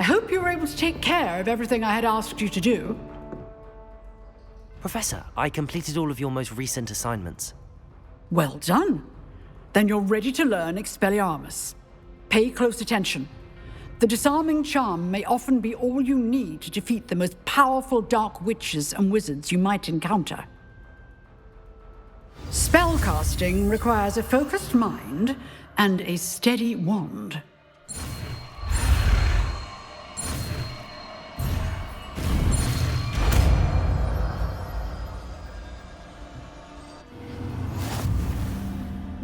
hope you were able to take care of everything I had asked you to do. Professor, I completed all of your most recent assignments. Well done. Then you're ready to learn Expelliarmus. Pay close attention. The disarming charm may often be all you need to defeat the most powerful dark witches and wizards you might encounter. Spellcasting requires a focused mind and a steady wand.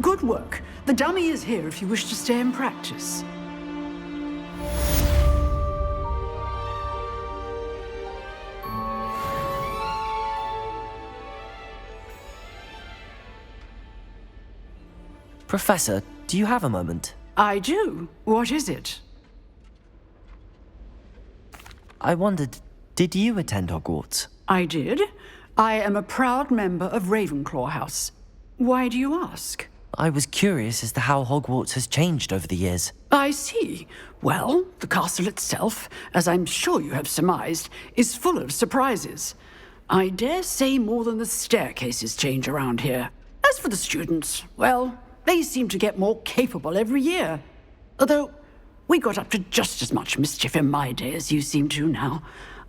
Good work. The dummy is here if you wish to stay and practice. Professor, do you have a moment? I do. What is it? I wondered, did you attend Hogwarts? I did. I am a proud member of Ravenclaw House. Why do you ask? I was curious as to how Hogwarts has changed over the years. I see. Well, the castle itself, as I'm sure you have surmised, is full of surprises. I dare say more than the staircases change around here. As for the students, well, they seem to get more capable every year. Although, we got up to just as much mischief in my day as you seem to now.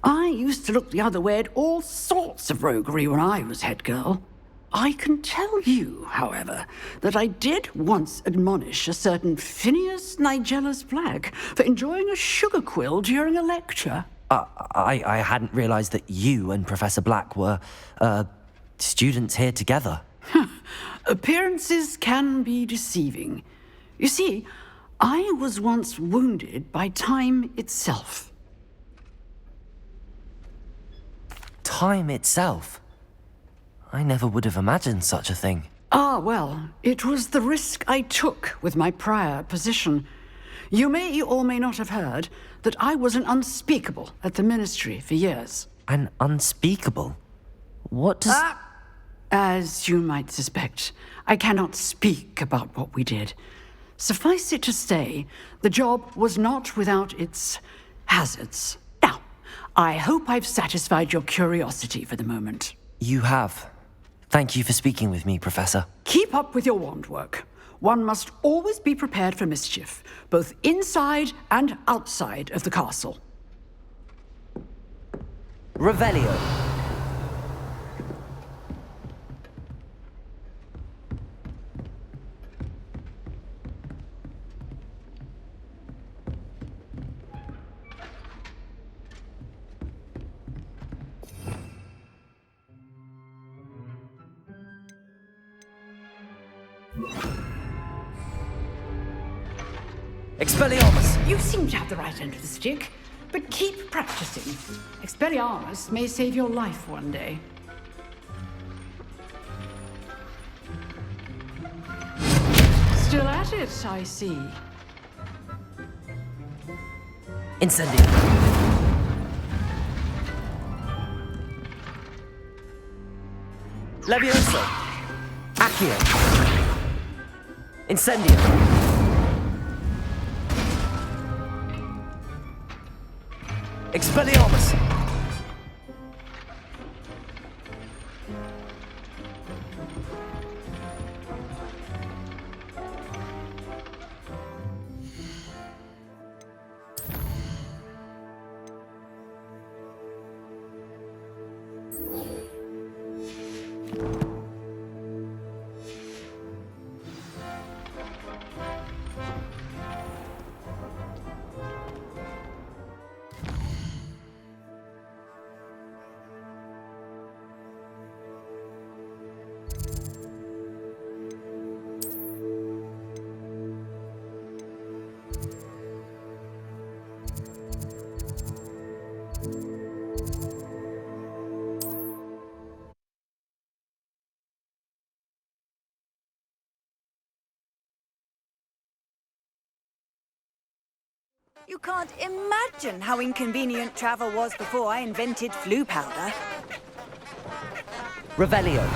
I used to look the other way at all sorts of roguery when I was head girl. I can tell you, however, that I did once admonish a certain Phineas Nigellus Black for enjoying a sugar quill during a lecture. I hadn't realized that you and Professor Black were, students here together. Appearances can be deceiving. You see, I was once wounded by time itself. Time itself? I never would have imagined such a thing. Ah, well, it was the risk I took with my prior position. You may or may not have heard that I was an unspeakable at the Ministry for years. An unspeakable? What does... As you might suspect, I cannot speak about what we did. Suffice it to say, the job was not without its hazards. Now, I hope I've satisfied your curiosity for the moment. You have. Thank you for speaking with me, Professor. Keep up with your wand work. One must always be prepared for mischief, both inside and outside of the castle. Revelio. Expelliarmus! You seem to have the right end of the stick, but keep practicing. Expelliarmus may save your life one day. Still at it, I see. Incendio. Levioso. Accio. Incendio. Expelliarmus! You can't imagine how inconvenient travel was before I invented flu powder. Revelio.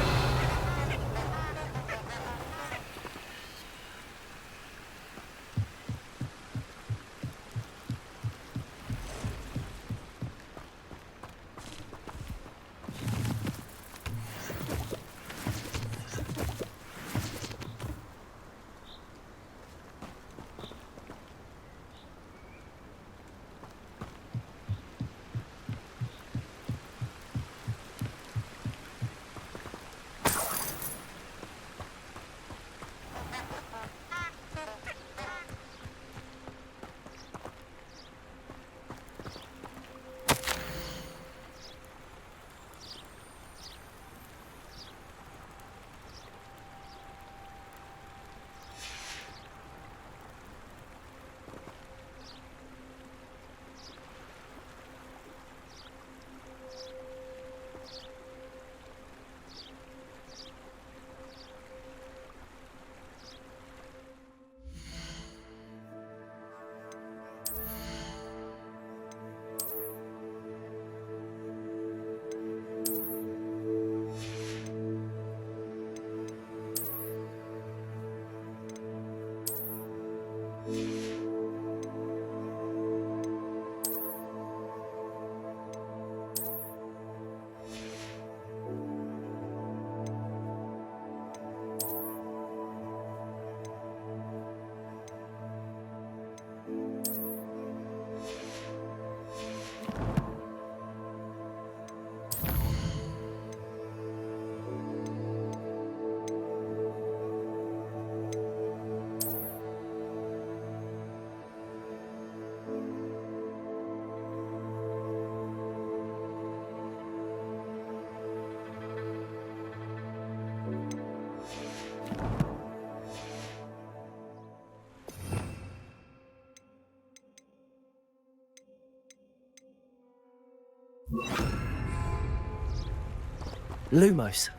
Lumos.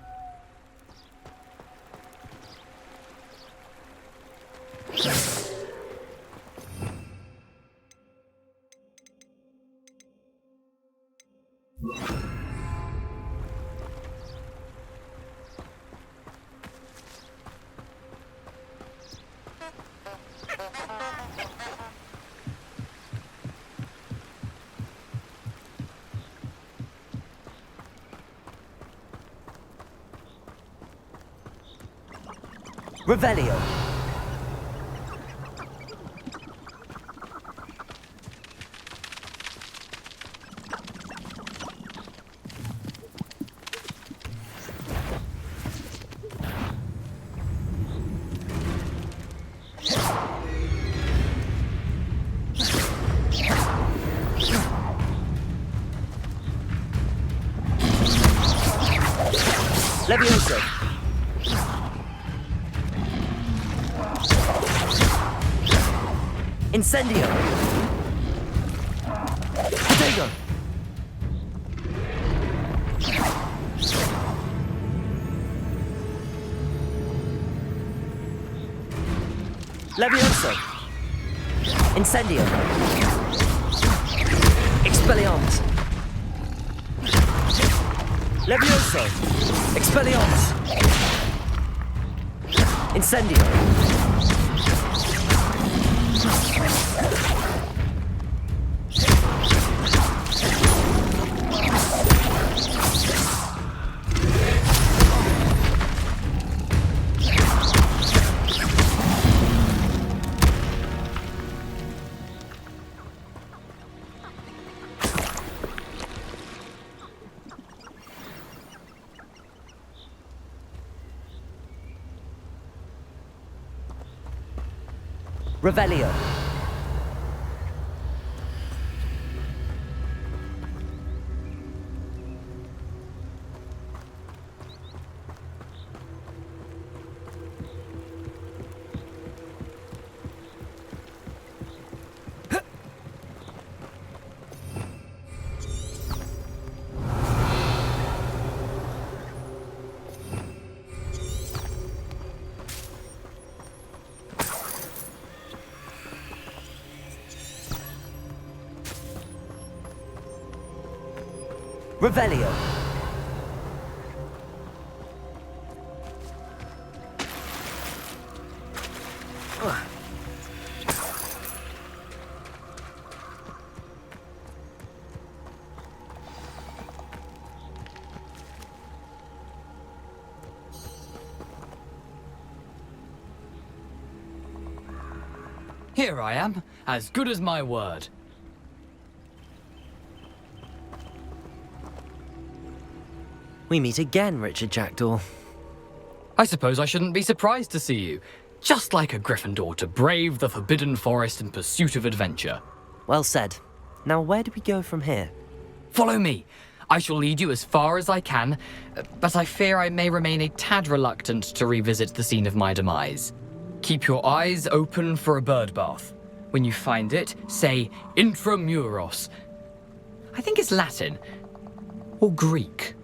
Revelio. Levioso. Incendio. Potato. Levioso. Incendio. Expelliarmus. Levioso. Expelliarmus. Incendio. Revelio. Revelio. Here I am, as good as my word. We meet again, Richard Jackdaw. I suppose I shouldn't be surprised to see you. Just like a Gryffindor to brave the Forbidden Forest in pursuit of adventure. Well said. Now where do we go from here? Follow me. I shall lead you as far as I can, but I fear I may remain a tad reluctant to revisit the scene of my demise. Keep your eyes open for a bird bath. When you find it, say intramuros. I think it's Latin. Or Greek.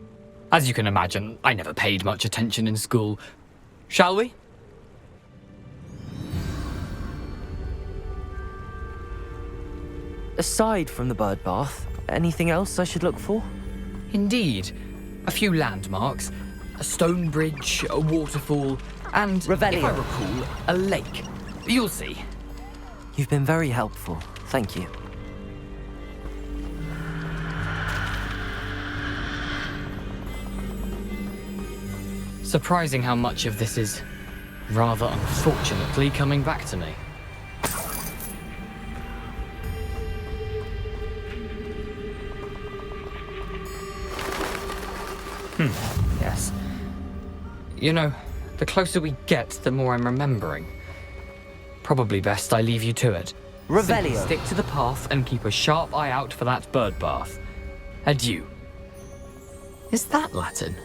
As you can imagine, I never paid much attention in school. Shall we? Aside from the bird bath, anything else I should look for? Indeed. A few landmarks, a stone bridge, a waterfall, and, Revelio. if I recall, a lake. You'll see. You've been very helpful. Thank you. Surprising how much of this is, rather unfortunately, coming back to me. Yes. You know, the closer we get, the more I'm remembering. Probably best I leave you to it. Simply Revelio. stick to the path and keep a sharp eye out for that bird bath. Adieu. Is that Latin?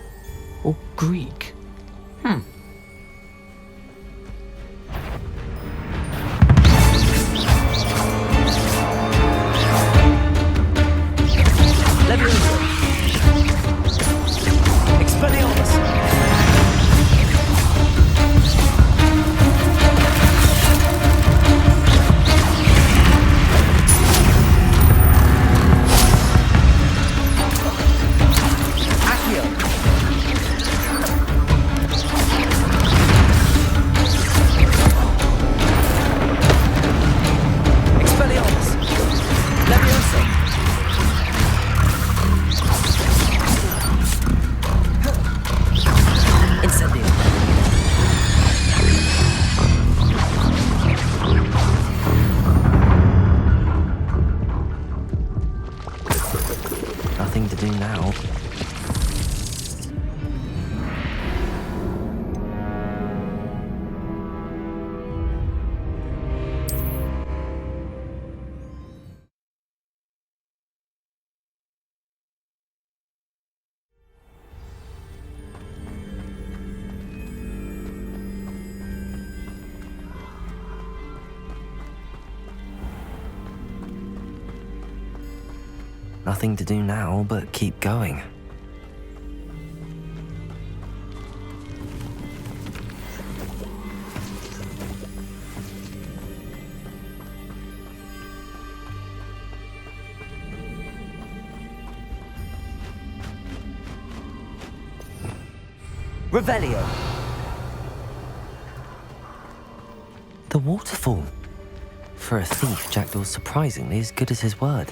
Or Greek? Levioso. Expelliarmus. Nothing to do now but keep going. Revelio. The waterfall. For a thief, Jackdaw's surprisingly as good as his word.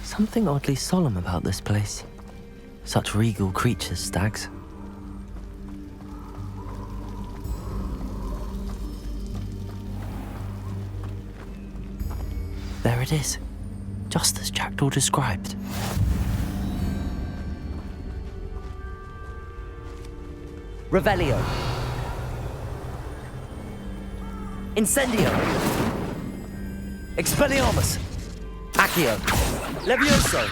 Something oddly solemn about this place. Such regal creatures, stags. There it is, just as Jackdaw described. Revelio. Incendio. Expelliarmus. Accio. Levioso!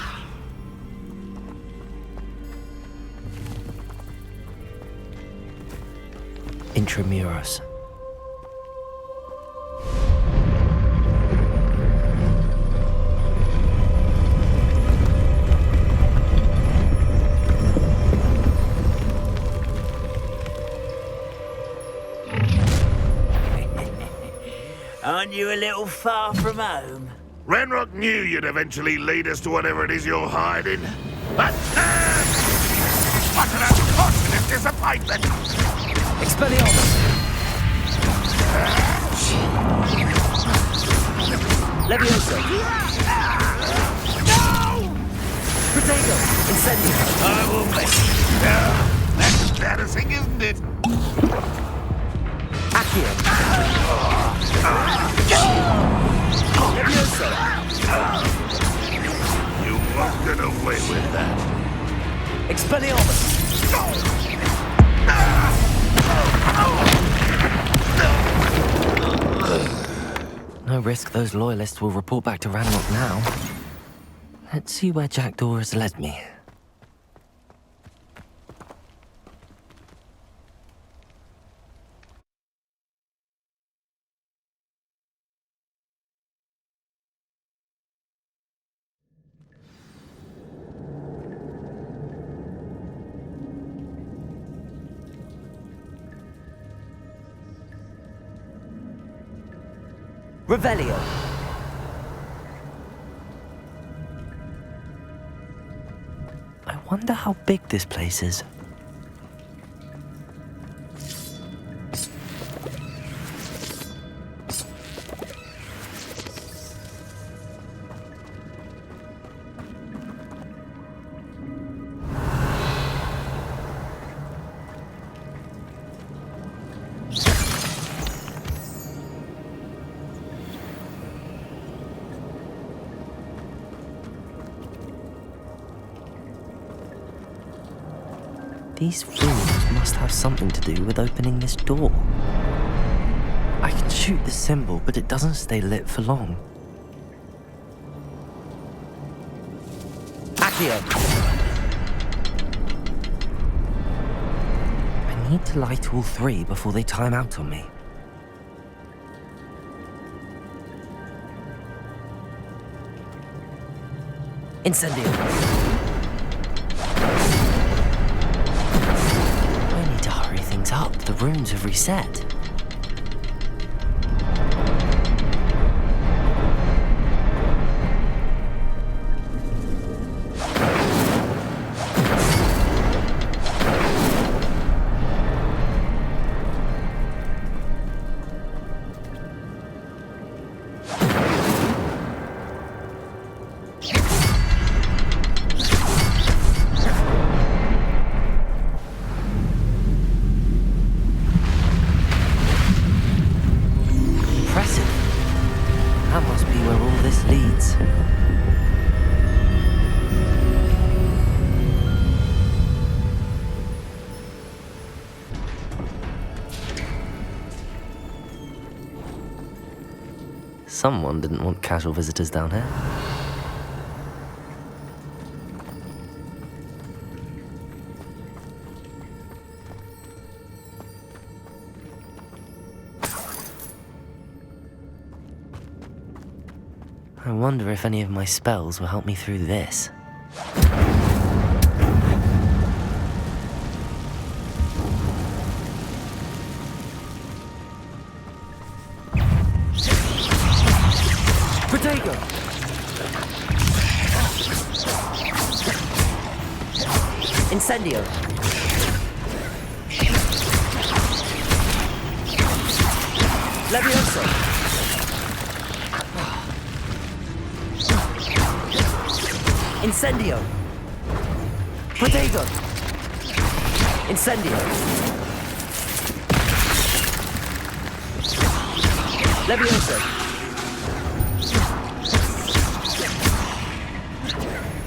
Intramuros. Aren't you a little far from home? Ranrock knew you'd eventually lead us to whatever it is you're hiding. But what an unfortunate disappointment! Expelliarmus! Levioso! No! Protego! Incendio! I will miss you. That's embarrassing, isn't it? Accio! Levioso! You won't get away with that. Expelliarmus! No risk those loyalists will report back to Ranrock now. Let's see where Jackdaw has led me. Revelio. I wonder how big this place is. These runes must have something to do with opening this door. I can shoot the symbol, but it doesn't stay lit for long. Accio! I need to light all three before they time out on me. Incendio! Up, the runes have reset. Someone didn't want casual visitors down here. I wonder if any of my spells will help me through this. Protego! Incendio! Levioso! Incendio! Protego! Incendio! Levioso!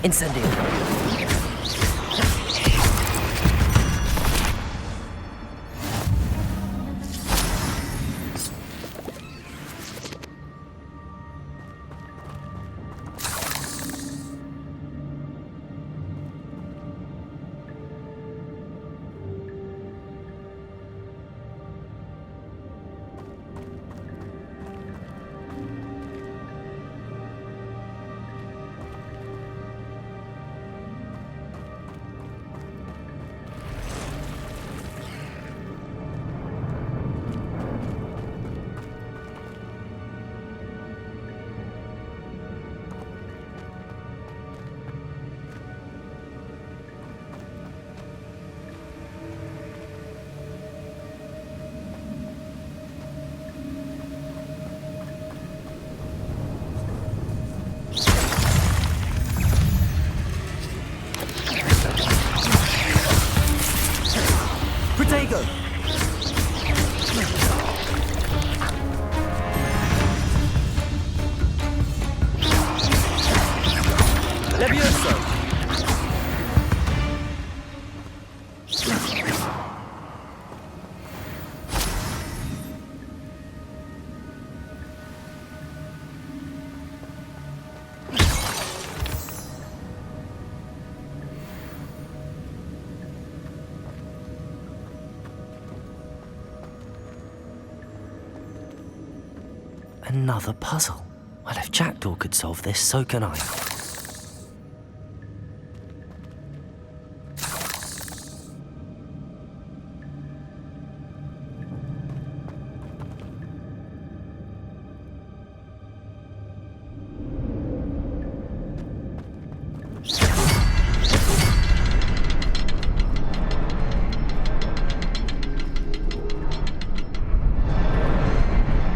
Incendio! Protego! Levioso! Another puzzle. Well, if Jackdaw could solve this, so can I.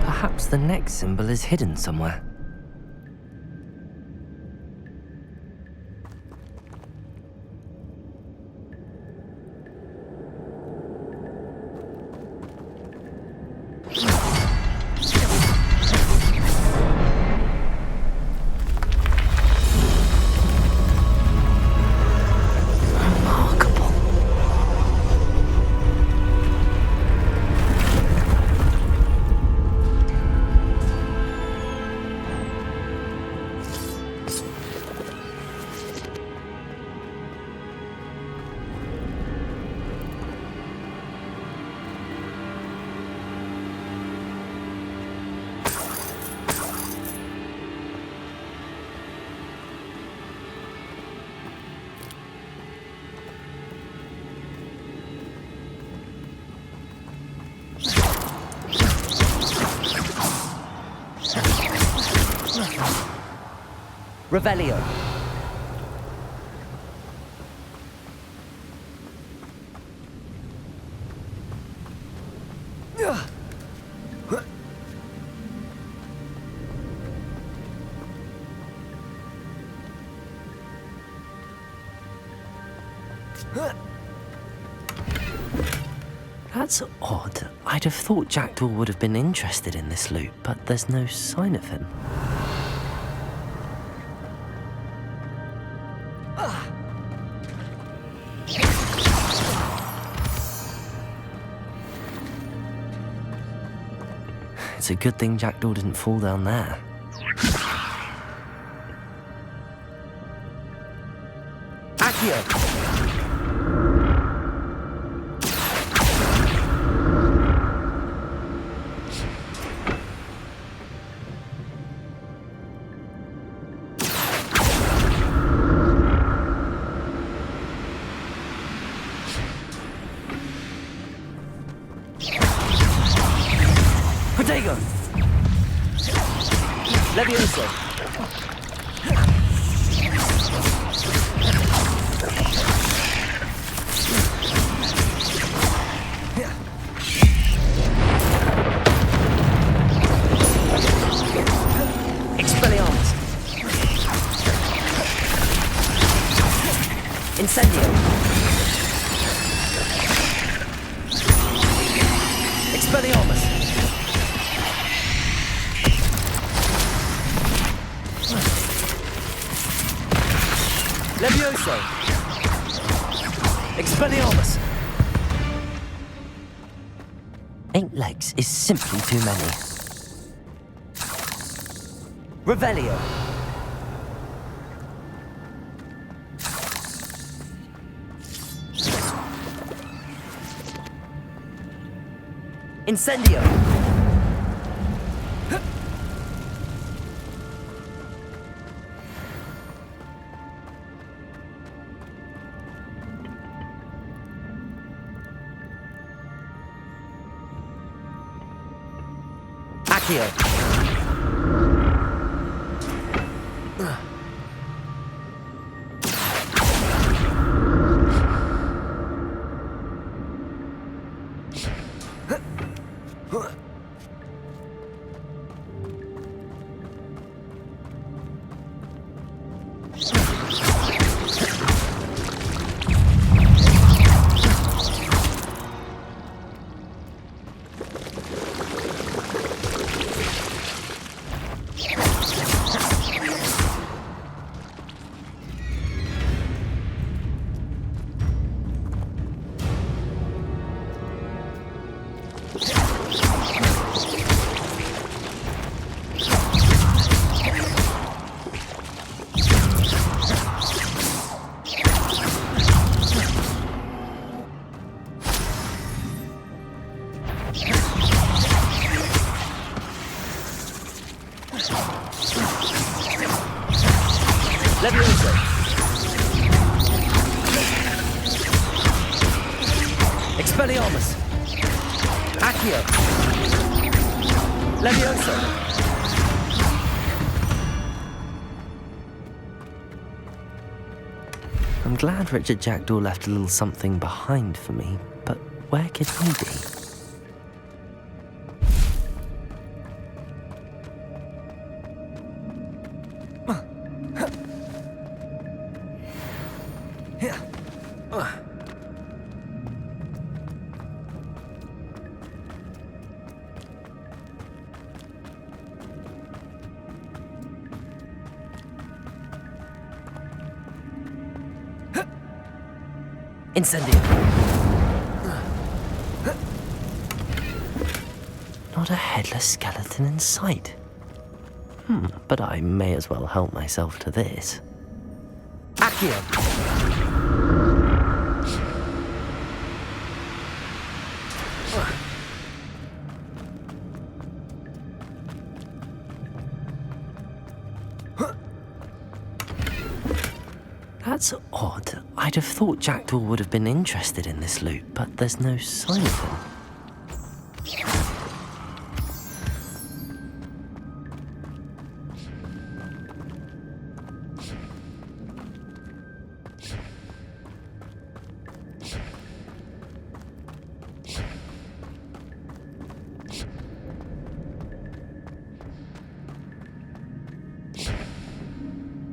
Perhaps the next symbol is hidden somewhere. Revelio. That's odd. I'd have thought Jackdaw would have been interested in this loot, but there's no sign of him. It's a good thing Jackdaw didn't fall down there. Accio. Protego. Levioso. Expelliarmus. Incendio. Expelliarmus. Levioso. Expelliarmus. 8 legs is simply too many. Revelio. Incendio. Accio. Levioso. Expelliarmus. Accio. Levioso. I'm glad Richard Jackdaw left a little something behind for me, but where could he be? Incendio. Not a headless skeleton in sight. But I may as well help myself to this. Accio. That's odd. I'd have thought Jackdaw would have been interested in this loot, but there's no sign of him.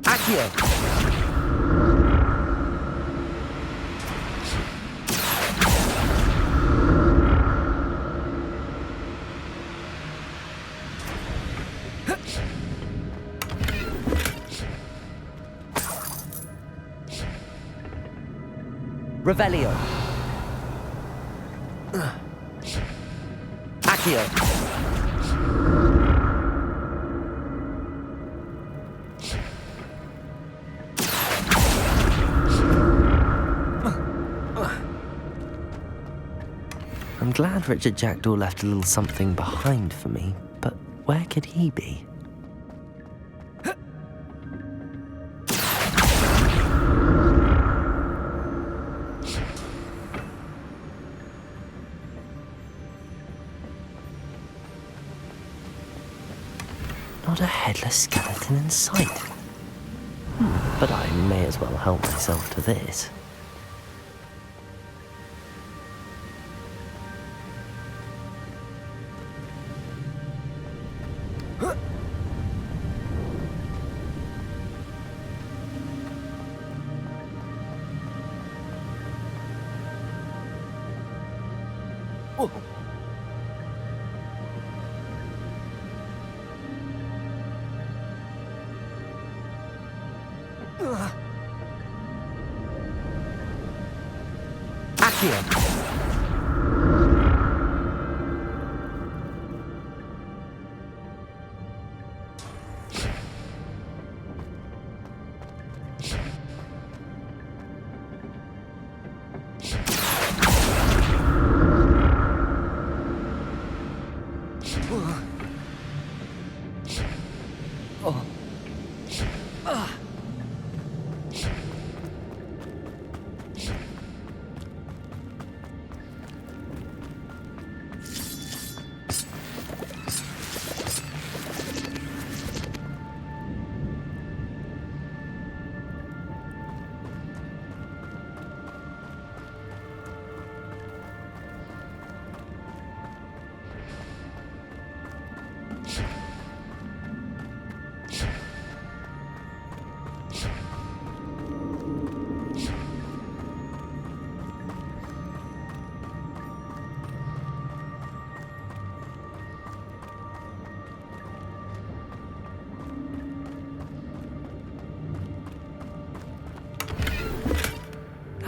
Accio. Revelio. Accio. I'm glad Richard Jackdaw left a little something behind for me, but where could he be? Not a headless skeleton in sight. But I may as well help myself to this.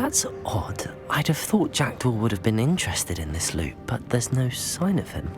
That's odd. I'd have thought Jackdaw would have been interested in this loot, but there's no sign of him.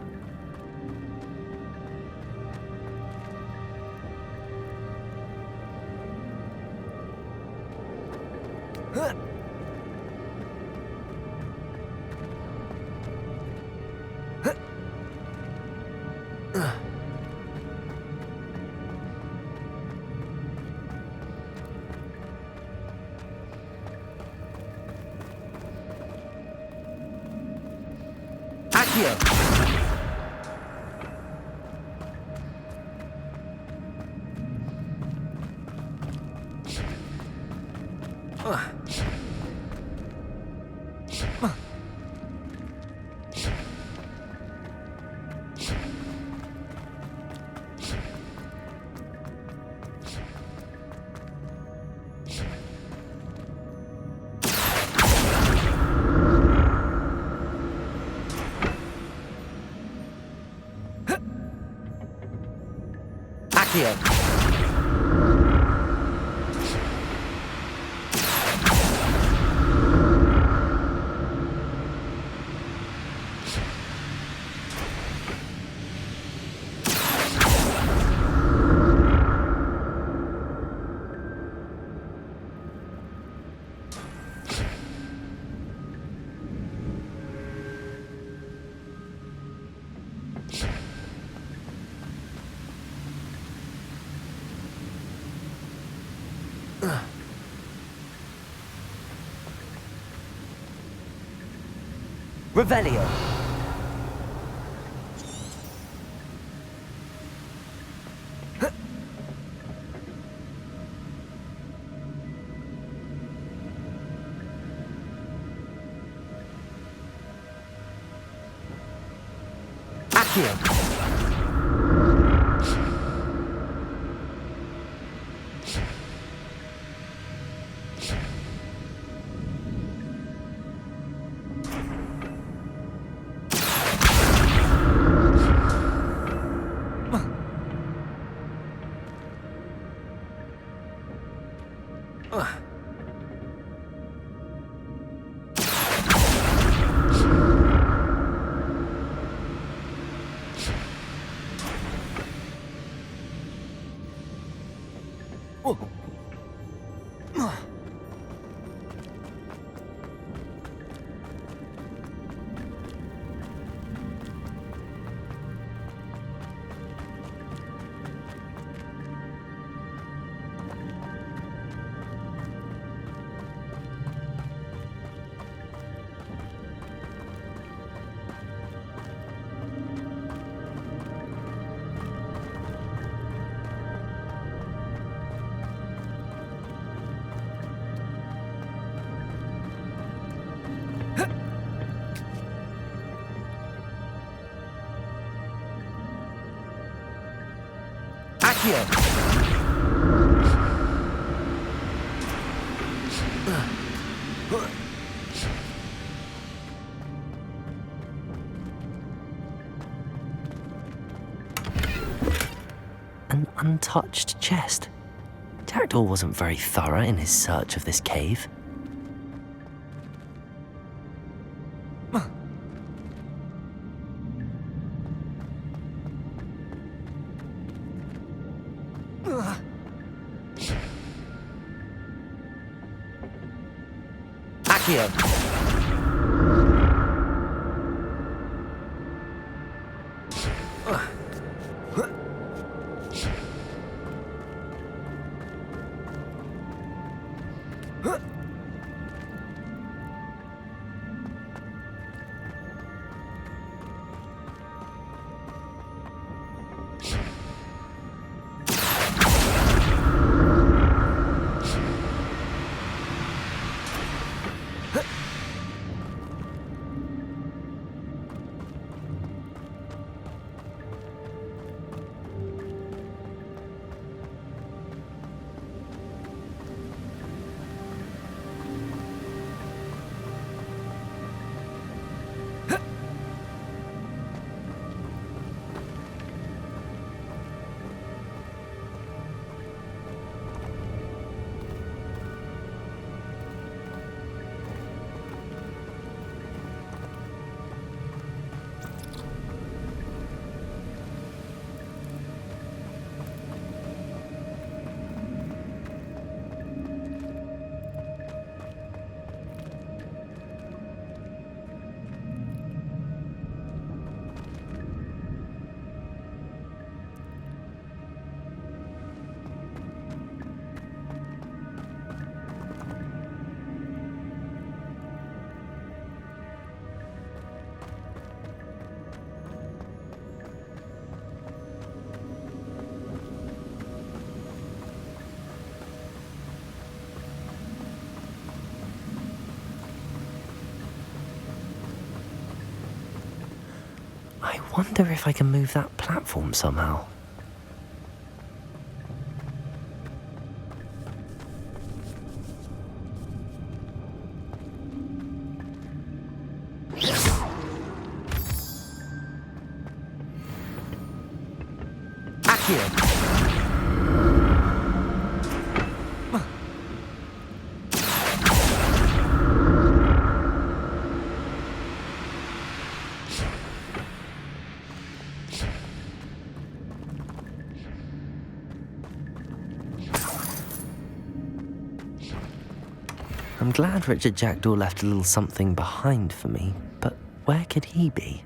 Revelio. Accio. An untouched chest. Jackdaw wasn't very thorough in his search of this cave. Accio! I wonder if I can move that platform somehow. Accio! I'm glad Richard Jackdaw left a little something behind for me, but where could he be?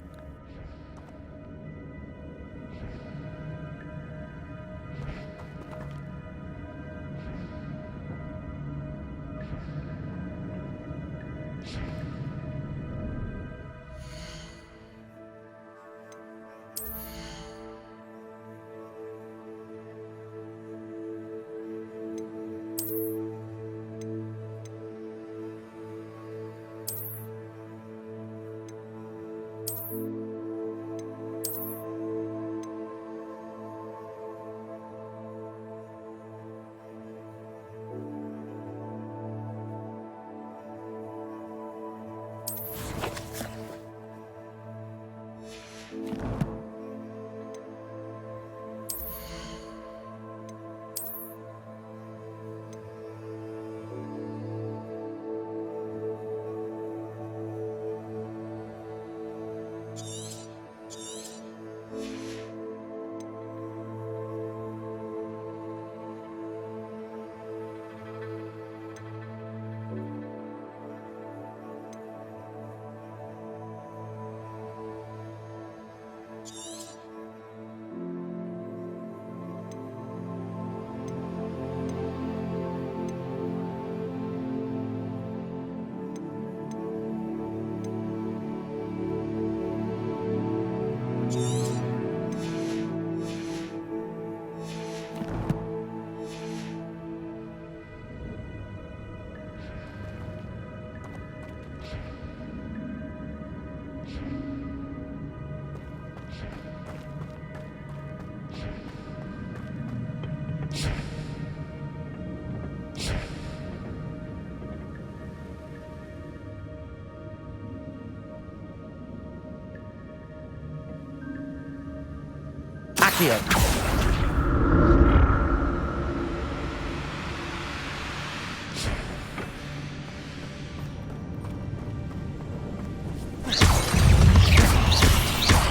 Accio.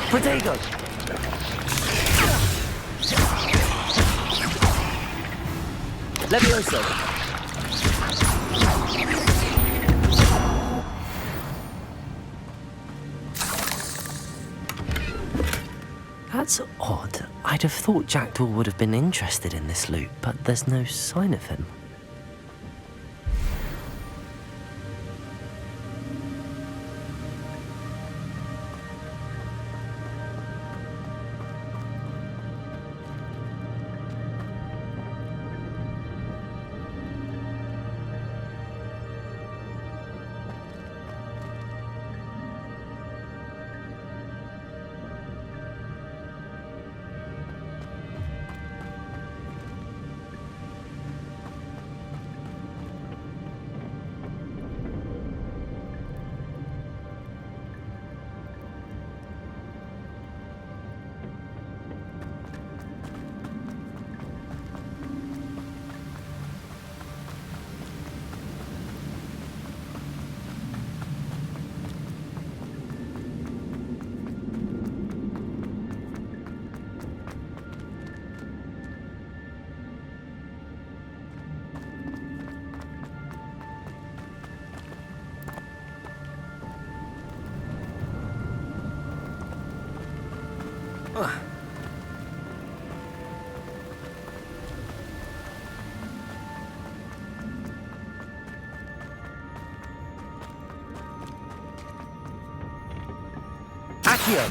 Protego. Levioso. That's odd. I'd have thought Jackdaw would have been interested in this loot, but there's no sign of him. Accio.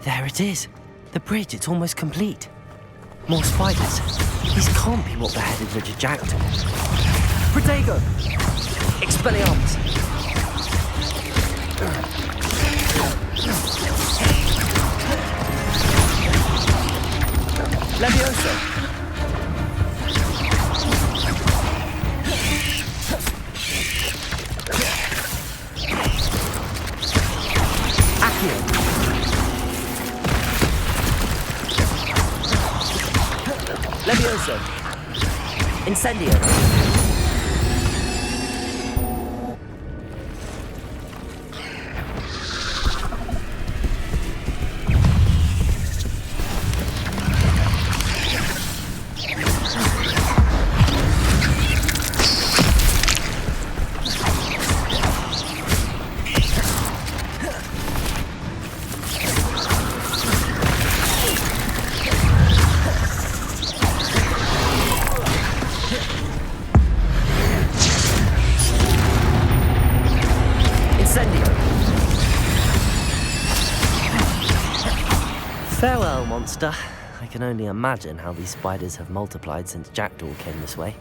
There it is. The bridge, it's almost complete. More spiders. These can't be what beheaded Richard Jackdaw. Protego! Expelliarmus! Levioso! Accio! Levioso! Incendio! Farewell, monster. I can only imagine how these spiders have multiplied since Jackdaw came this way.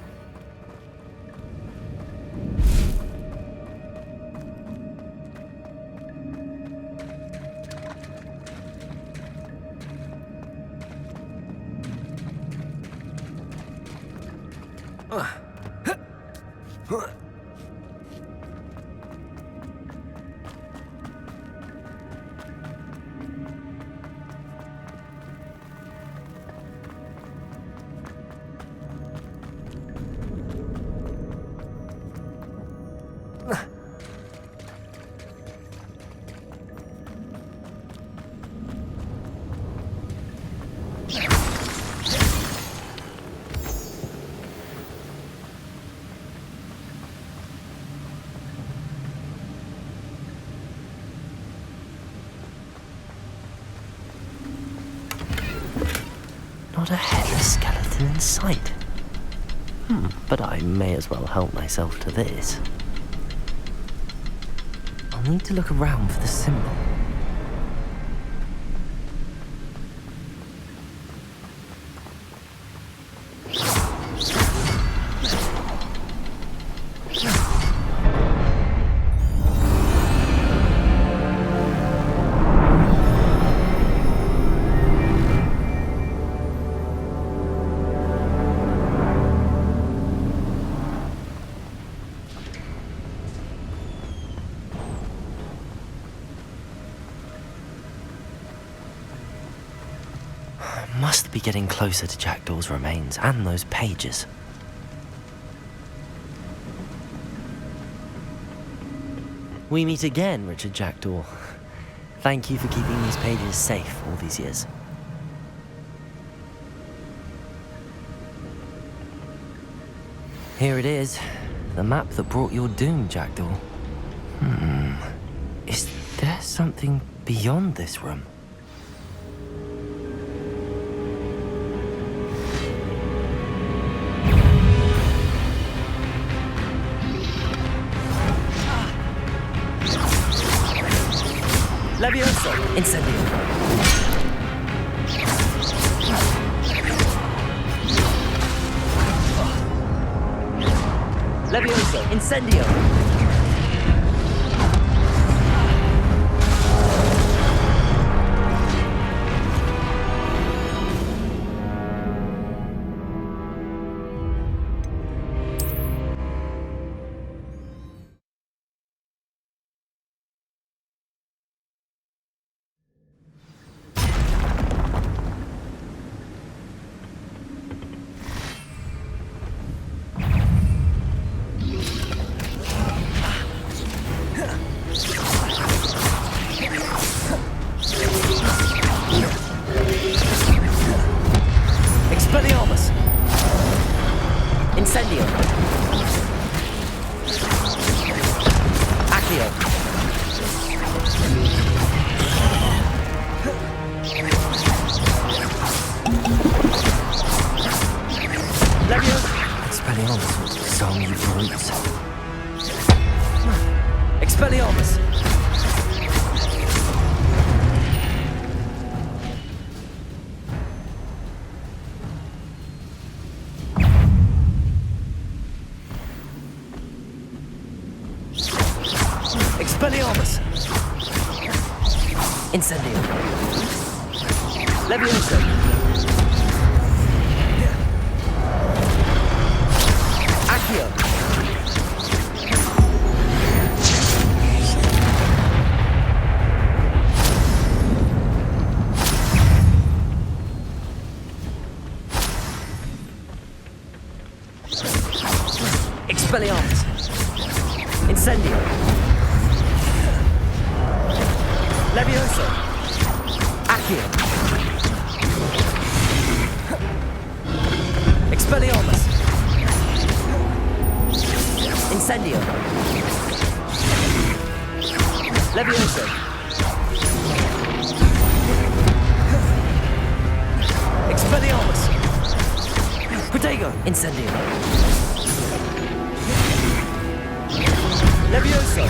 Not a headless skeleton in sight. But I may as well help myself to this. I'll need to look around for the symbol. must be getting closer to Jackdaw's remains and those pages. We meet again, Richard Jackdaw. Thank you for keeping these pages safe all these years. Here it is, the map that brought your doom, Jackdaw. Is there something beyond this room? Levioso! Incendio! Levioso! Incendio! Expelliarmus! Incendio! Accio! Levioso! Expelliarmus, so many brutes. Expelliarmus! Expelliarmus! Incendio! Levioso! Accio! Expelliarmus! Incendio! Levioso! Accio! Expelliarmus! Incendio! Levioso! Expelliarmus! Protego! Incendio! Levioso!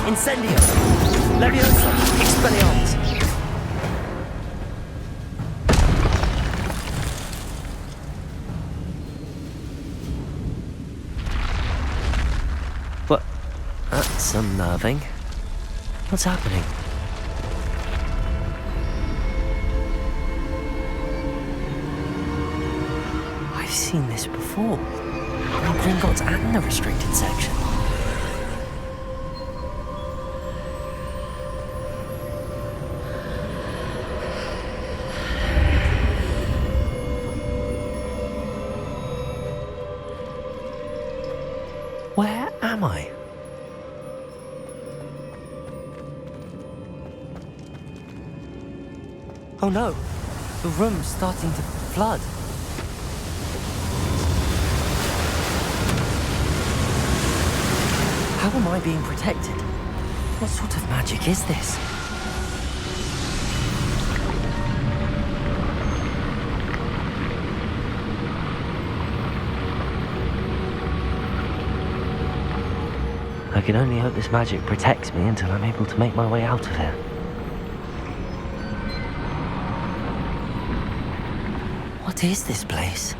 Incendio! Levioso! Expelliarmus! What? That's unnerving. What's happening? I've seen this before. In Gringotts and the restricted section. Where am I? Oh no, the room's starting to flood. How am I being protected? What sort of magic is this? I can only hope this magic protects me until I'm able to make my way out of here. What is this place?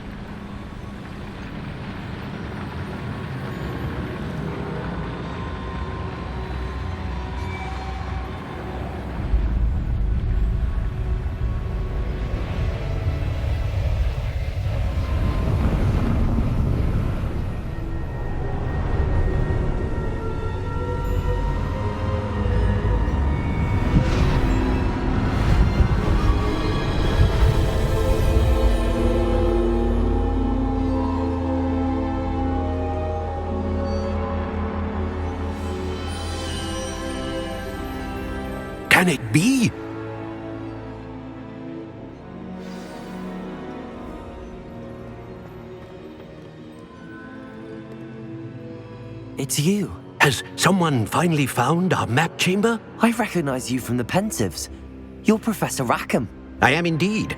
can it be? It's you. Has someone finally found our map chamber? I recognize you from the Pensives. You're Professor Rackham. I am indeed.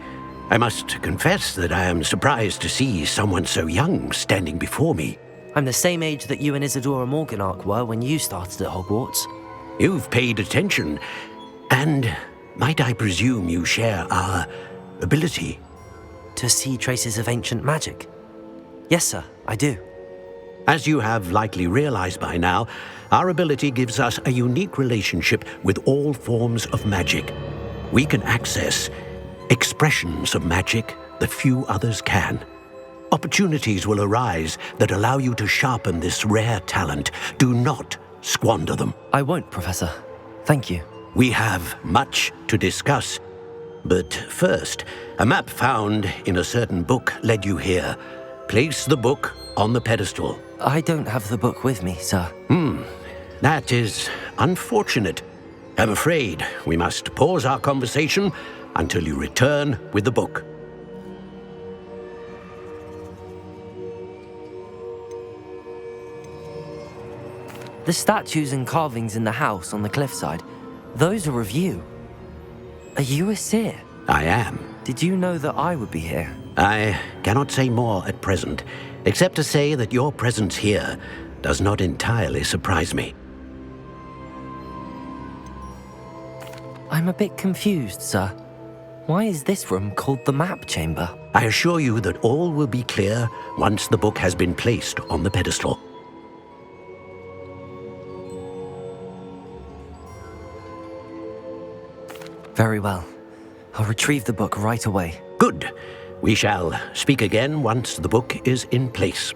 I must confess that I am surprised to see someone so young standing before me. I'm the same age that you and Isadora Morganach were when you started at Hogwarts. You've paid attention, and might I presume you share our ability? To see traces of ancient magic? Yes, sir, I do. As you have likely realized by now, our ability gives us a unique relationship with all forms of magic. We can access expressions of magic that few others can. Opportunities will arise that allow you to sharpen this rare talent. Do not squander them. I won't, Professor. Thank you. We have much to discuss. But first, a map found in a certain book led you here. Place the book on the pedestal. I don't have the book with me, sir. That is unfortunate. I'm afraid we must pause our conversation until you return with the book. The statues and carvings in the house on the cliffside, those are of you. Are you a seer? I am. Did you know that I would be here? I cannot say more at present, except to say that your presence here does not entirely surprise me. I'm a bit confused, sir. Why is this room called the map chamber? I assure you that all will be clear once the book has been placed on the pedestal. Very well. I'll retrieve the book right away. Good. We shall speak again once the book is in place.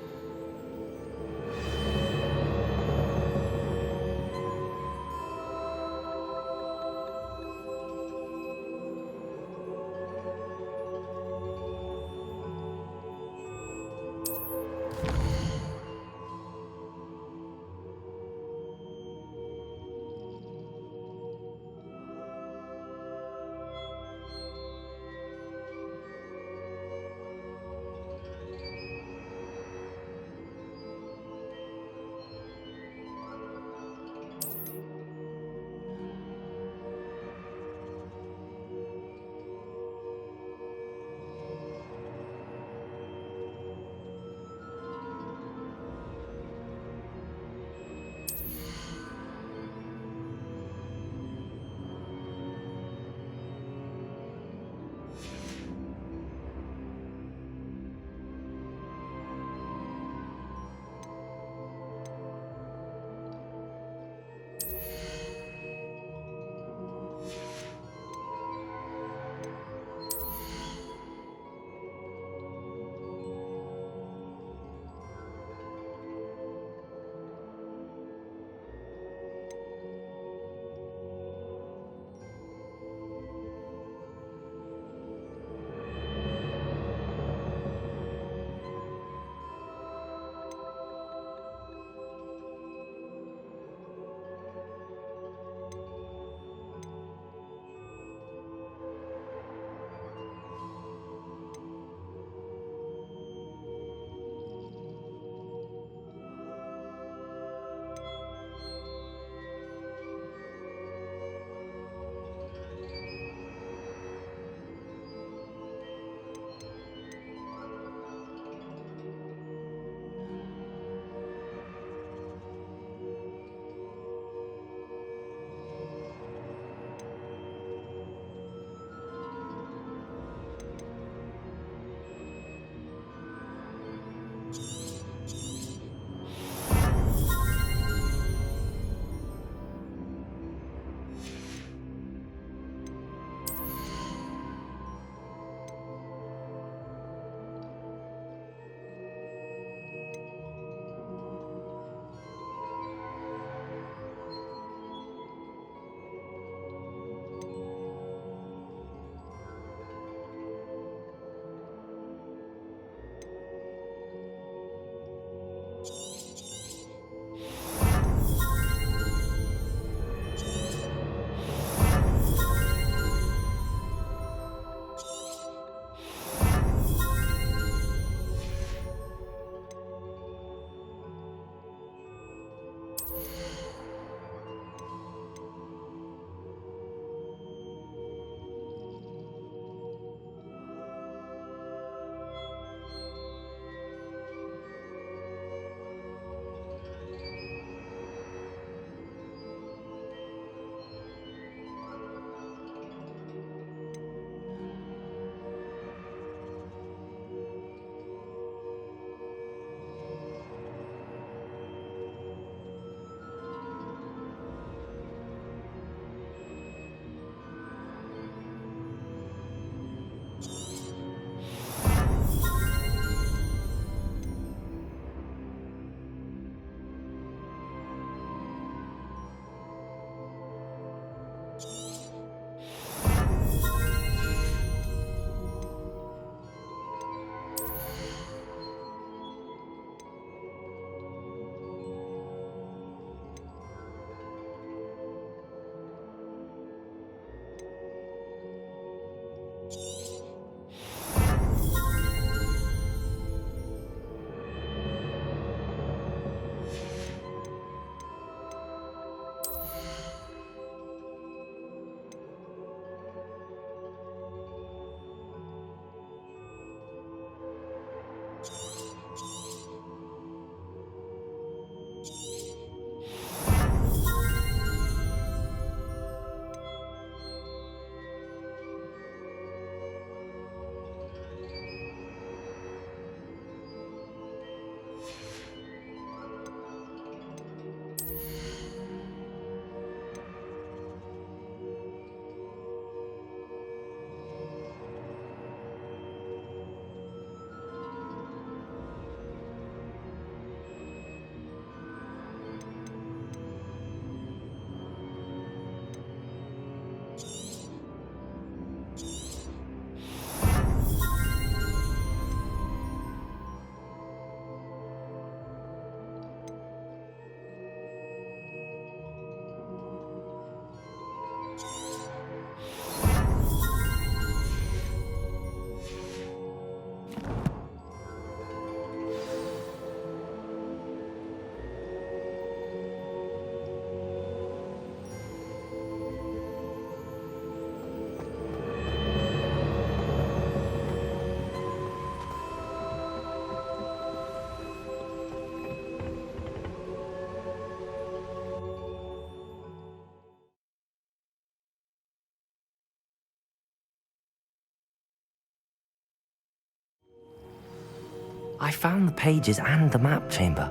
I found the pages and the map chamber.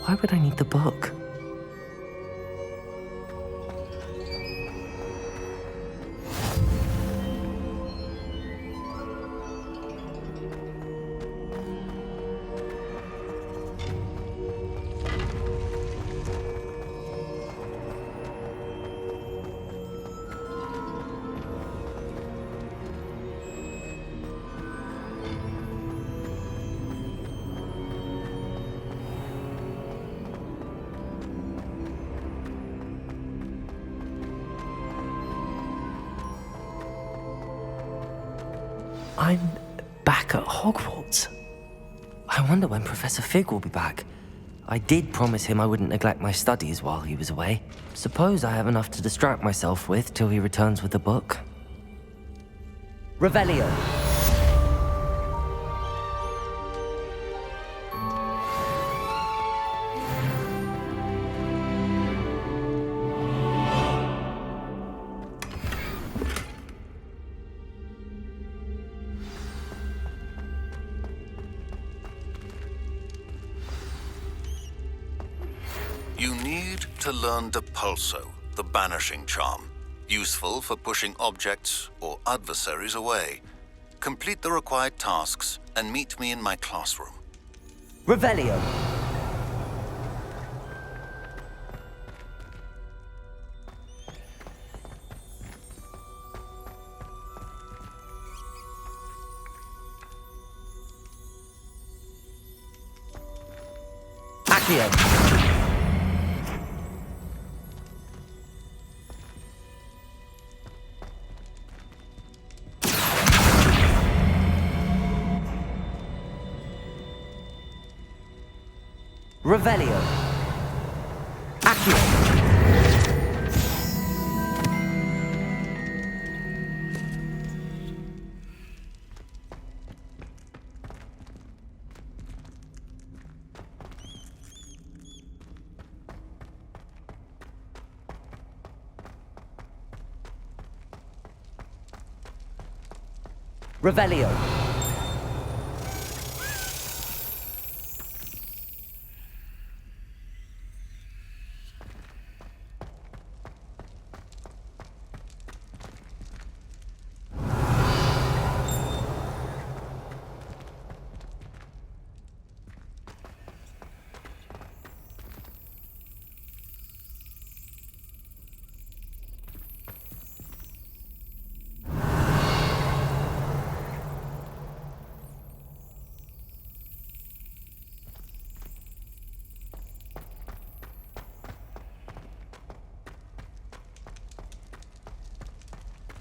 Why would I need the book? I'm back at Hogwarts. I wonder when Professor Fig will be back. I did promise him I wouldn't neglect my studies while he was away. Suppose I have enough to distract myself with till he returns with the book. Revelio. You need to learn Depulso, the banishing charm, useful for pushing objects or adversaries away. Complete the required tasks and meet me in my classroom. Revelio. Accio. Revelio. Accio. Revelio.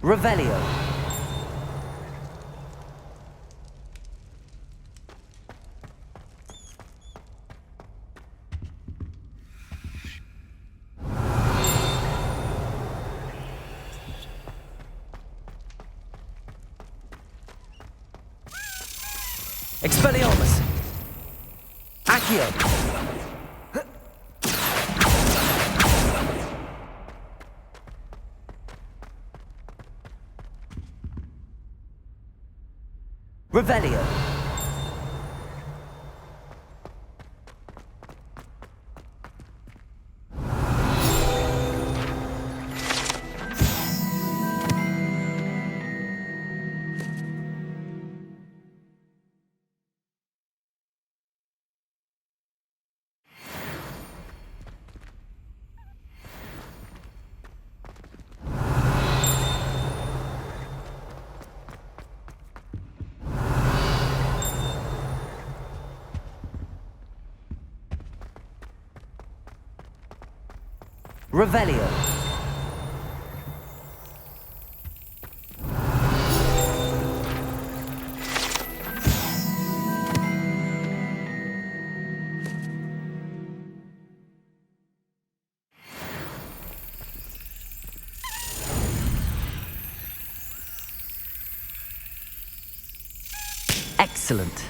Revelio. Expelliarmus. Accio. Revelio. Revelio. Excellent.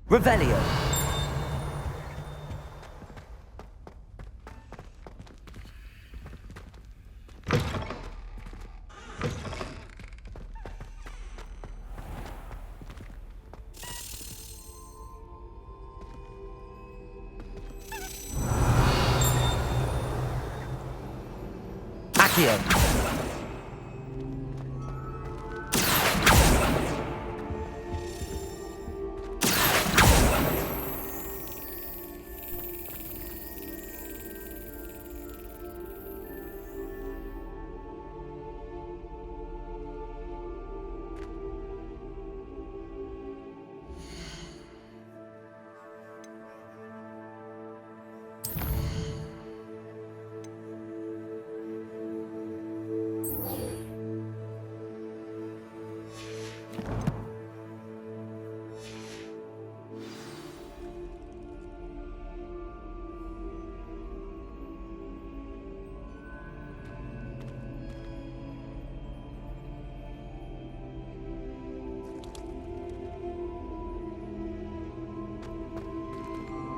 Revelio. Accio!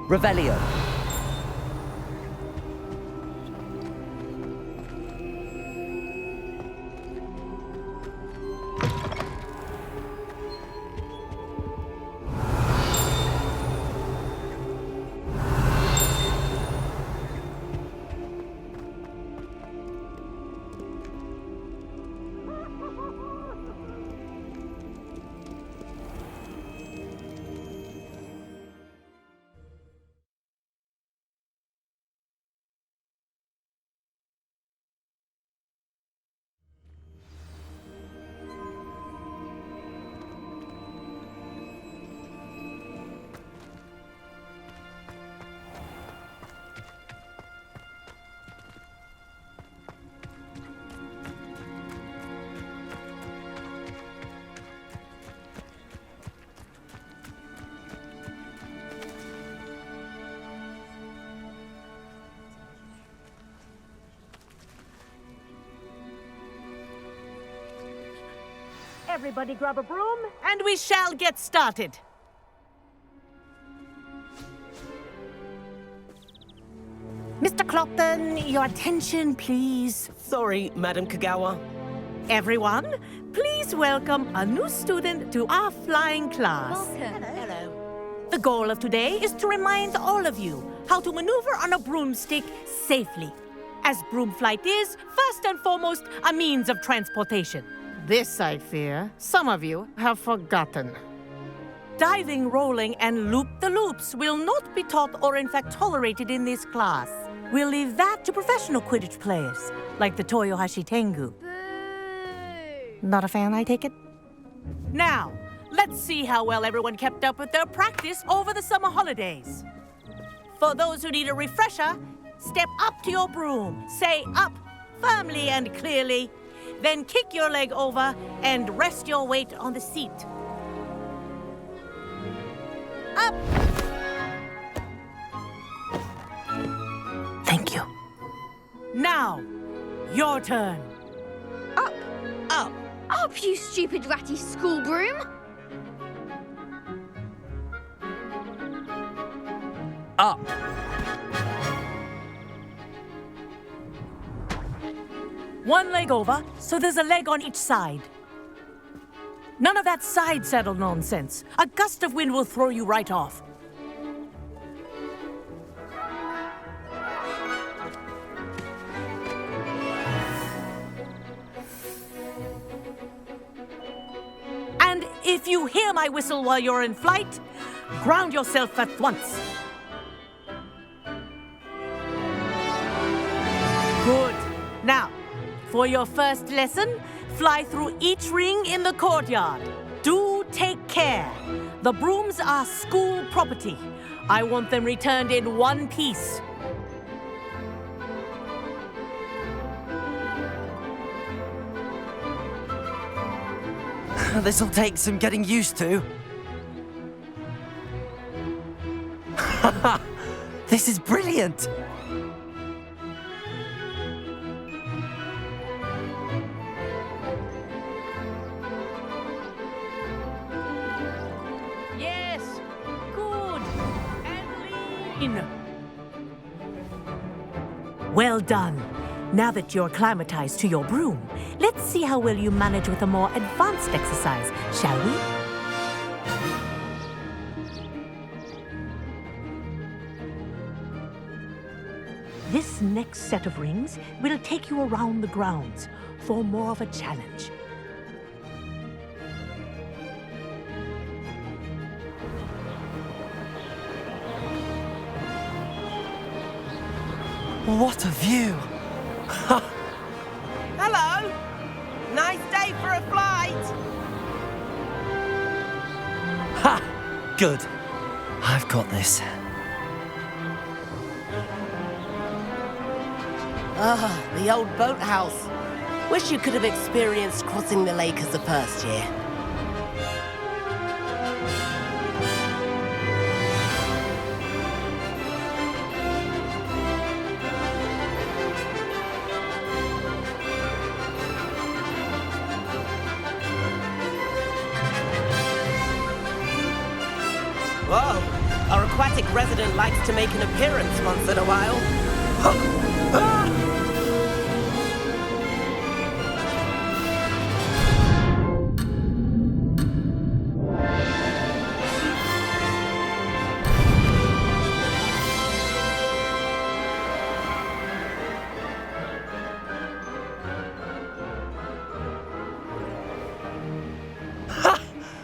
Revelio. Everybody grab a broom, and we shall get started. Mr. Clopton, your attention, please. Sorry, Madam Kagawa. Everyone, please welcome a new student to our flying class. Welcome. Hello. The goal of today is to remind all of you how to maneuver on a broomstick safely, as broom flight is, first and foremost, a means of transportation. This, I fear, some of you have forgotten. Diving, rolling, and loop-the-loops will not be taught or in fact tolerated in this class. We'll leave that to professional Quidditch players, like the Toyohashi Tengu. Boo! Not a fan, I take it? Now, let's see how well everyone kept up with their practice over the summer holidays. For those who need a refresher, step up to your broom, say up firmly and clearly, then kick your leg over and rest your weight on the seat. Up! Thank you. Now, your turn. Up! Up! Up, you stupid ratty school broom! Up! One leg over, so there's a leg on each side. None of that side saddle nonsense. A gust of wind will throw you right off. And if you hear my whistle while you're in flight, ground yourself at once. Good. Now, for your first lesson, fly through each ring in the courtyard. Do take care. The brooms are school property. I want them returned in one piece. This'll take some getting used to. This is brilliant! Yes. Good. And lean. Well done. Now that you're acclimatized to your broom, let's see how well you manage with a more advanced exercise, shall we? This next set of rings will take you around the grounds for more of a challenge. What a view! Hello! Nice day for a flight! Ha! Good. I've got this. Ah, the old boathouse. Wish you could have experienced crossing the lake as a first year. Whoa, our aquatic resident likes to make an appearance once in a while.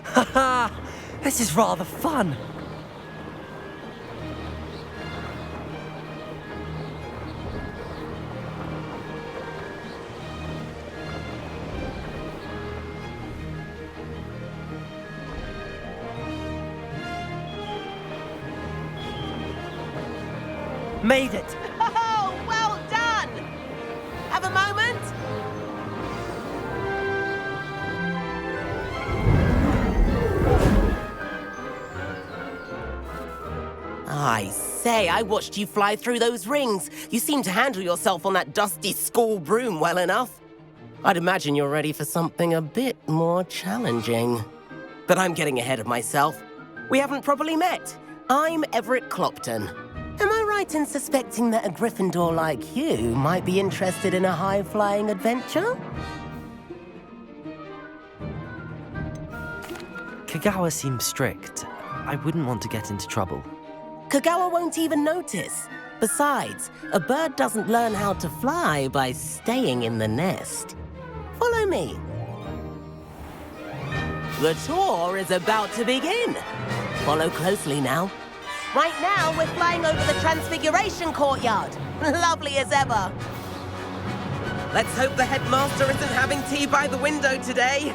Haha! This is rather fun. Made it! Oh, well done! Have a moment? I say, I watched you fly through those rings. You seem to handle yourself on that dusty school broom well enough. I'd imagine you're ready for something a bit more challenging. But I'm getting ahead of myself. We haven't properly met. I'm Everett Clopton. Am I right in suspecting that a Gryffindor like you might be interested in a high-flying adventure? Kagawa seems strict. I wouldn't want to get into trouble. Kagawa won't even notice. Besides, a bird doesn't learn how to fly by staying in the nest. Follow me. The tour is about to begin. Follow closely now. Right now, we're flying over the Transfiguration Courtyard. Lovely as ever. Let's hope the headmaster isn't having tea by the window today.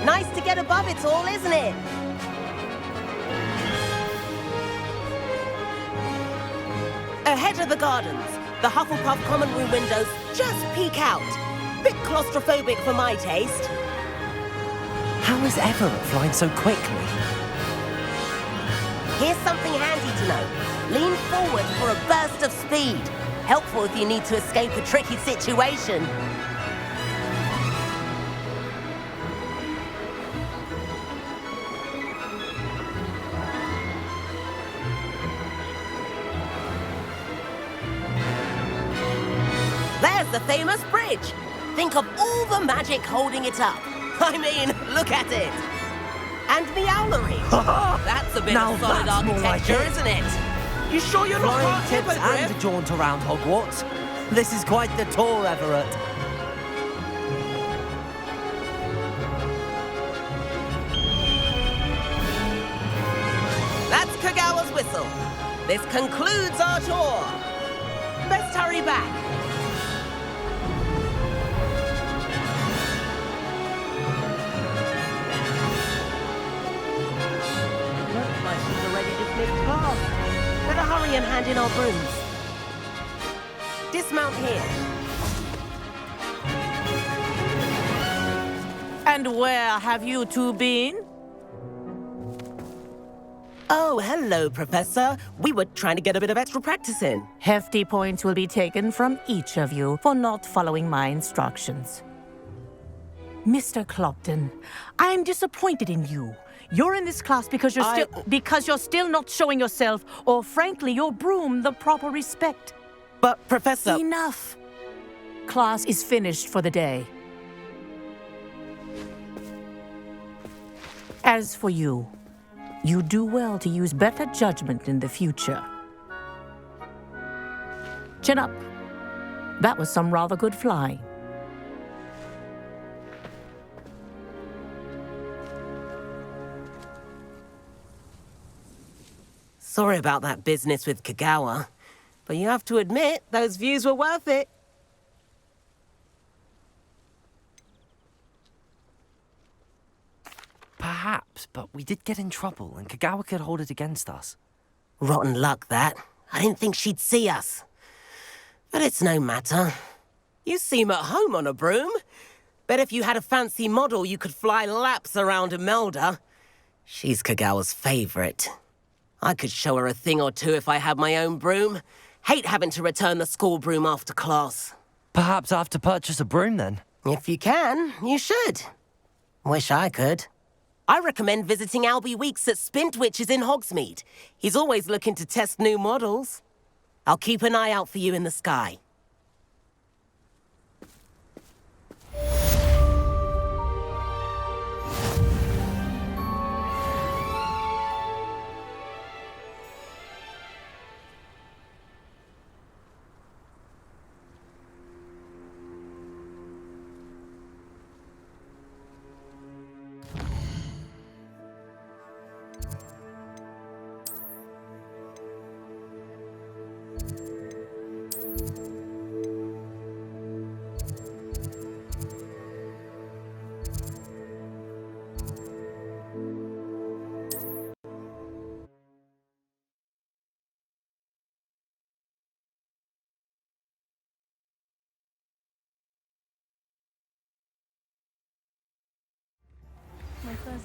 Nice to get above it all, isn't it? Ahead of the gardens, the Hufflepuff common room windows just peek out. Bit claustrophobic for my taste. How is Everett flying so quickly? Here's something handy to know. Lean forward for a burst of speed. Helpful if you need to escape a tricky situation. There's the famous bridge. Think of all the magic holding it up. I mean, look at it. And the owlery. That's a bit Now of solid that's more like architecture, it. isn't it? You sure you're not Flying part tips hippogriff? and a jaunt around Hogwarts. This is quite the tour, Everett. That's Kagawa's whistle. This concludes our tour. Best hurry back. Looks like we've already dismissed class. Better hurry and hand in our brooms. Dismount here. And where have you two been? Oh, hello, Professor. We were trying to get a bit of extra practice in. Hefty points will be taken from each of you for not following my instructions. Mr. Clopton, I'm disappointed in you. You're in this class because you're still not showing yourself, or frankly, your broom the proper respect. But, Professor... Enough. Class is finished for the day. As for you, You do well to use better judgment in the future. Chin up. That was some rather good flying. Sorry about that business with Kagawa, but you have to admit, those views were worth it. Perhaps, but we did get in trouble, and Kagawa could hold it against us. Rotten luck, that. I didn't think she'd see us. But it's no matter. You seem at home on a broom. Bet if you had a fancy model, you could fly laps around Imelda. She's Kagawa's favorite. I could show her a thing or two if I had my own broom. Hate having to return the school broom after class. Perhaps I have to purchase a broom then. If you can, you should. Wish I could. I recommend visiting Albie Weeks at Spintwitches in Hogsmeade. He's always looking to test new models. I'll keep an eye out for you in the sky.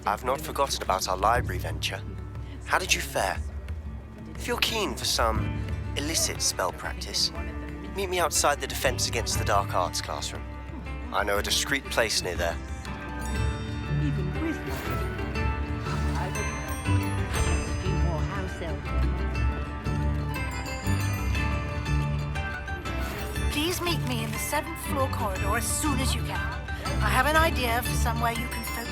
I've not forgotten about our library venture. How did you fare? If you're keen for some illicit spell practice, meet me outside the Defense Against the Dark Arts classroom. I know a discreet place near there. Please meet me in the 7th floor corridor as soon as you can. I have an idea for somewhere you can focus.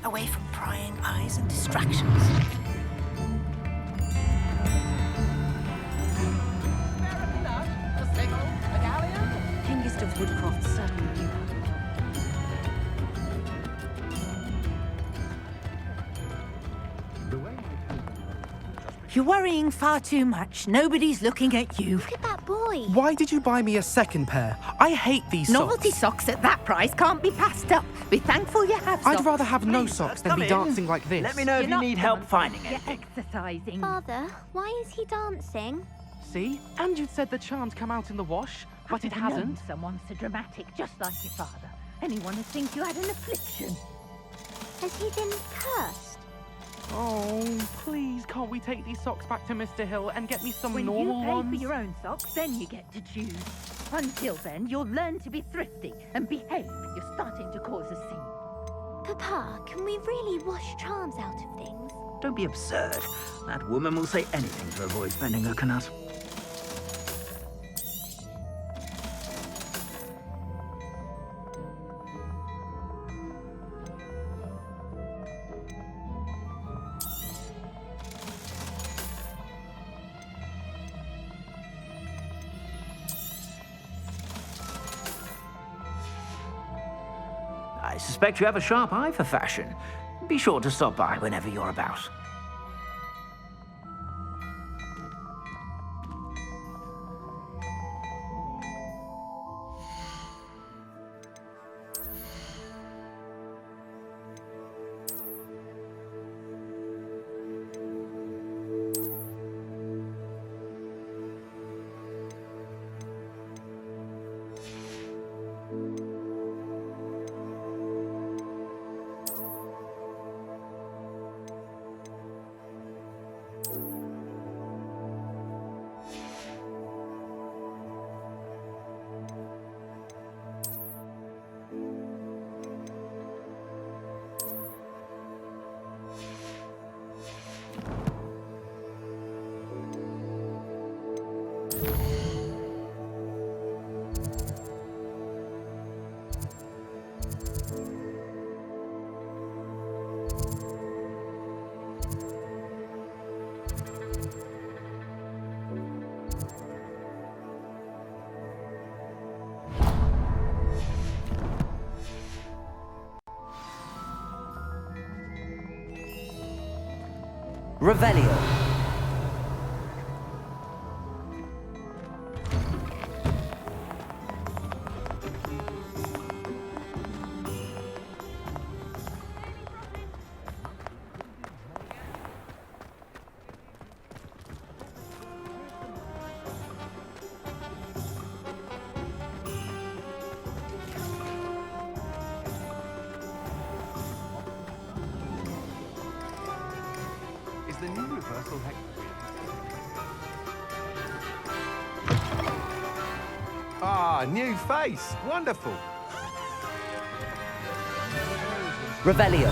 Away from prying eyes and distractions. Youngest of Woodcroft certainly knew how. You're worrying far too much. Nobody's looking at you. Look at that boy. Why did you buy me a second pair? I hate these socks. Novelty socks at that price can't be passed up. Be thankful you have socks. I'd rather have no socks than be dancing like this. Let me know if you need help finding it. Exercising. Father, why is he dancing? See? And you'd said the charms come out in the wash, but it hasn't. Someone so dramatic, just like your father. Anyone would think you had an affliction. Has he been cursed? Oh, please, can't we take these socks back to Mr. Hill and get me some When normal you pay ones? for your own socks, then you get to choose. Until then, you'll learn to be thrifty and behave. You're starting to cause a scene. Papa, can we really wash charms out of things? Don't be absurd. That woman will say anything to avoid spending her canut. I suspect you have a sharp eye for fashion. Be sure to stop by whenever you're about. Revelio. Is the new reversal hex? Ah, new face. Wonderful. Revelio.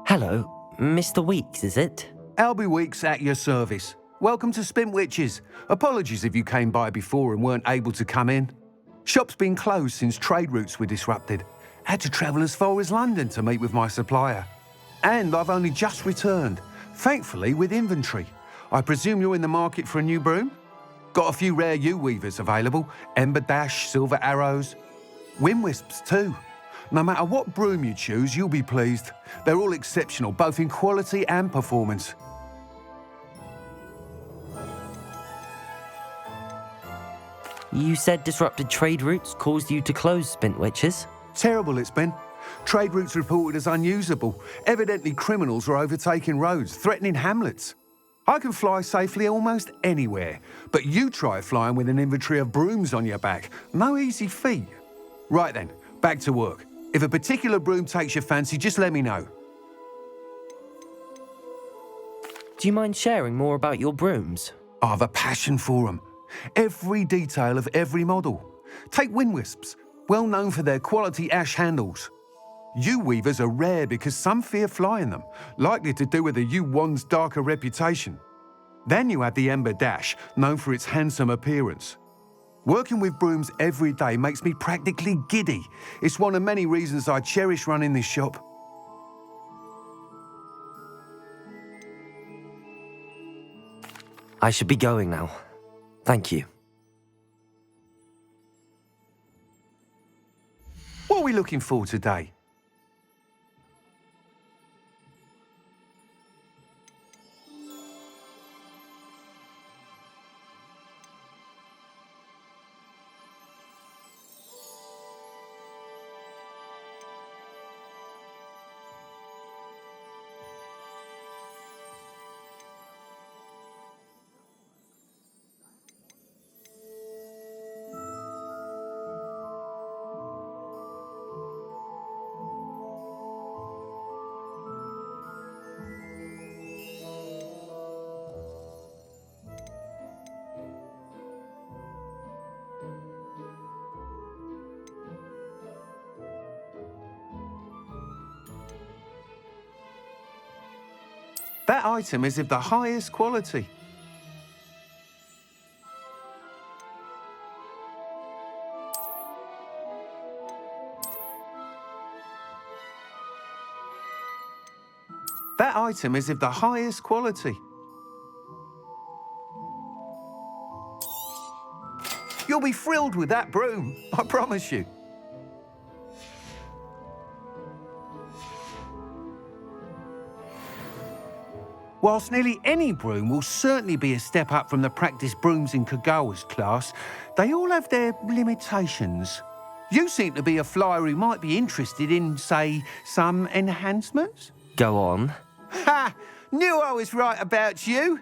Hello, Mr. Weeks, is it? Albie Weeks at your service. Welcome to Spintwitches. Apologies if you came by before and weren't able to come in. Shop's been closed since trade routes were disrupted. Had to travel as far as London to meet with my supplier. And I've only just returned, thankfully with inventory. I presume you're in the market for a new broom? Got a few rare U-weavers available. Ember Dash, Silver Arrows. Wind Wisps too. No matter what broom you choose, you'll be pleased. They're all exceptional, both in quality and performance. You said disrupted trade routes caused you to close Spintwitches? Terrible it's been. Trade routes reported as unusable. Evidently criminals are overtaking roads, threatening hamlets. I can fly safely almost anywhere, but you try flying with an inventory of brooms on your back. No easy feat. Right then, back to work. If a particular broom takes your fancy, just let me know. Do you mind sharing more about your brooms? I have a passion for them. Every detail of every model. Take Wind Wisps, well known for their quality ash handles. U-weavers are rare because some fear flying them, likely to do with the U-wand's darker reputation. Then you have the Ember Dash, known for its handsome appearance. Working with brooms every day makes me practically giddy. It's one of many reasons I cherish running this shop. I should be going now. Thank you. What are we looking for today? That item is of the highest quality. That item is of the highest quality. You'll be thrilled with that broom, I promise you. Whilst nearly any broom will certainly be a step up from the practice brooms in Kagawa's class, they all have their limitations. You seem to be a flyer who might be interested in, say, some enhancements? Go on. Ha! Knew I was right about you.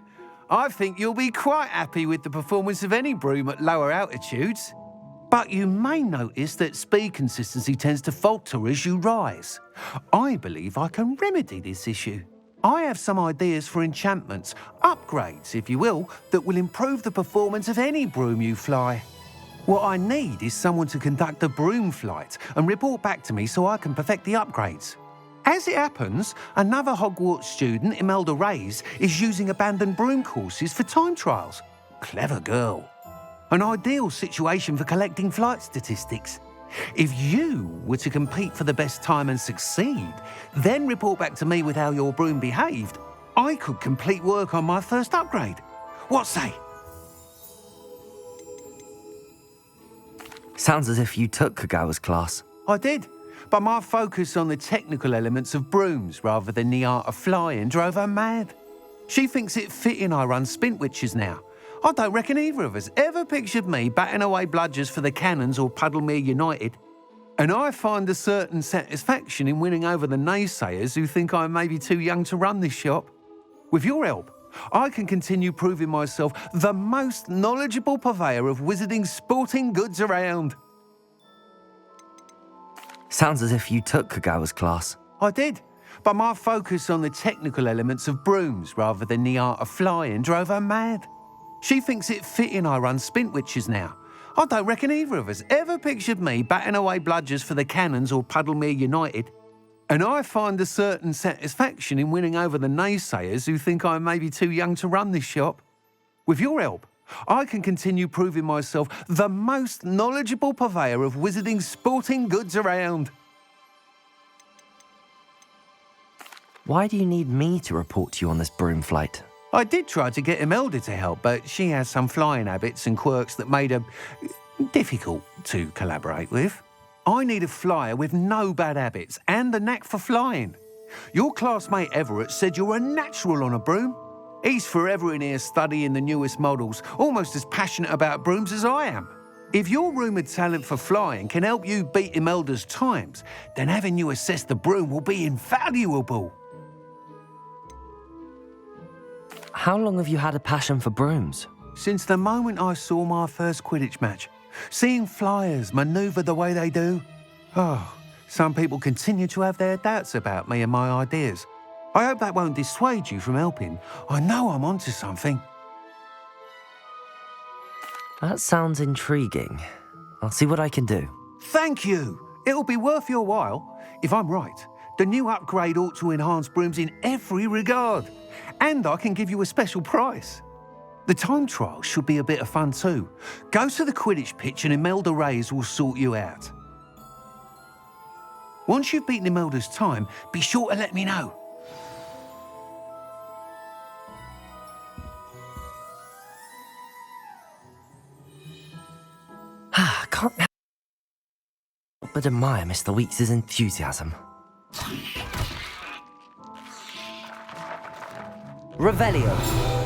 I think you'll be quite happy with the performance of any broom at lower altitudes. But you may notice that speed consistency tends to falter as you rise. I believe I can remedy this issue. I have some ideas for enchantments, upgrades, if you will, that will improve the performance of any broom you fly. What I need is someone to conduct a broom flight and report back to me so I can perfect the upgrades. As it happens, another Hogwarts student, Imelda Reyes, is using abandoned broom courses for time trials. Clever girl. An ideal situation for collecting flight statistics. If you were to compete for the best time and succeed, then report back to me with how your broom behaved, I could complete work on my first upgrade. What say? Sounds as if you took Kagawa's class. I did, but my focus on the technical elements of brooms rather than the art of flying drove her mad. She thinks it fitting I run Spint Witches now. I don't reckon either of us ever pictured me batting away bludgers for the Cannons or Puddlemere United. And I find a certain satisfaction in winning over the naysayers who think I'm maybe too young to run this shop. With your help, I can continue proving myself the most knowledgeable purveyor of wizarding sporting goods around. Sounds as if you took Kagawa's class. I did, but my focus on the technical elements of brooms rather than the art of flying drove her mad. She thinks it fitting I run Spint Witches now. I don't reckon either of us ever pictured me batting away bludgers for the Cannons or Puddlemere United. And I find a certain satisfaction in winning over the naysayers who think I'm maybe too young to run this shop. With your help, I can continue proving myself the most knowledgeable purveyor of wizarding sporting goods around. Why do you need me to report to you on this broom flight? I did try to get Imelda to help, but she has some flying habits and quirks that made her difficult to collaborate with. I need a flyer with no bad habits and the knack for flying. Your classmate Everett said you're a natural on a broom. He's forever in here studying the newest models, almost as passionate about brooms as I am. If your rumoured talent for flying can help you beat Imelda's times, then having you assess the broom will be invaluable. How long have you had a passion for brooms? Since the moment I saw my first Quidditch match. Seeing flyers manoeuvre the way they do. Oh, some people continue to have their doubts about me and my ideas. I hope that won't dissuade you from helping. I know I'm onto something. That sounds intriguing. I'll see what I can do. Thank you. It'll be worth your while. If I'm right, the new upgrade ought to enhance brooms in every regard. And I can give you a special price. The time trial should be a bit of fun too. Go to the Quidditch pitch and Imelda Reyes will sort you out. Once you've beaten Imelda's time, be sure to let me know. I can't help but admire Mr. Weeks' enthusiasm. Revelio.